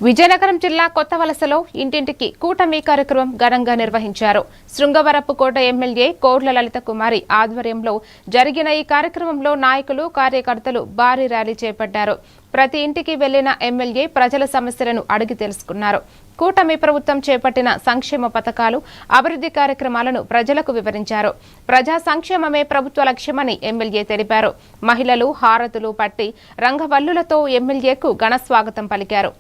విజయనగరం జిల్లా కొత్తవలసలో ఇంటింటికి కూటమి కార్యక్రమం ఘనంగా నిర్వహించారు. శృంగవరపుకోట ఎమ్మెల్యే కోర్ల లలిత కుమారి ఆధ్వర్యంలో జరిగిన ఈ కార్యక్రమంలో నాయకులు, కార్యకర్తలు భారీ ర్యాలీ చేపట్టారు. ప్రతి ఇంటికి వెళ్లిన ఎమ్మెల్యే ప్రజల సమస్యలను అడిగి తెలుసుకున్నారు. కూటమి ప్రభుత్వం చేపట్టిన సంక్షేమ పథకాలు, అభివృద్ధి కార్యక్రమాలను ప్రజలకు వివరించారు. ప్రజా సంక్షేమమే ప్రభుత్వ లక్ష్యమని ఎమ్మెల్యే తెలిపారు. మహిళలు హారతులు పట్టి రంగవల్లులతో ఎమ్మెల్యేకు ఘన స్వాగతం పలికారు.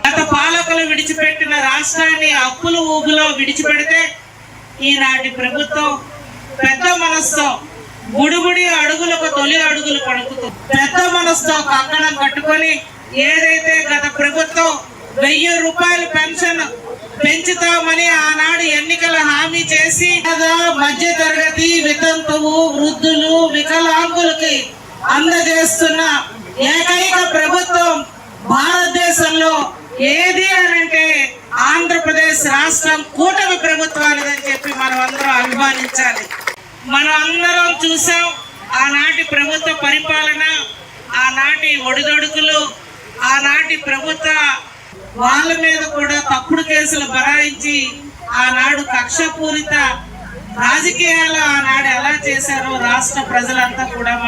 గత పాలకులు విడిచిపెట్టిన రాష్ట్రాన్ని అప్పుల ఊగులో విడిచిపెడితే ఈనాటి ప్రభుత్వం పెద్ద మనసుతో గుడిగుడి అడుగులకు తొలి అడుగులు పడుకుతూ పెద్ద మనసుతో కంకణం కట్టుకొని ఏదైతే గత ప్రభుత్వం 1000 రూపాయల పెన్షన్ పెంచుతామని ఆనాడు ఎన్నికల హామీ చేసి మధ్య తరగతి, వితంతువు, వృద్ధులు, వికలాంగులకి అందజేస్తున్న ఏకైక ప్రభుత్వం భారతదేశంలో ఏది అనంటే ఆంధ్రప్రదేశ్ రాష్ట్రం కూటమి ప్రభుత్వానిదని చెప్పి మనం అందరం అభిమానించాలి. మనం అందరం చూసాం ఆనాటి ప్రభుత్వ పరిపాలన, ఆనాటి ఒడిదొడుకులు, ఆనాటి ప్రభుత్వ వాళ్ళ మీద కూడా తప్పుడు కేసులు బరాయించి ఆనాడు కక్షపూరిత రాజకీయాలు ఆనాడు ఎలా చేశారో రాష్ట్ర ప్రజలంతా కూడా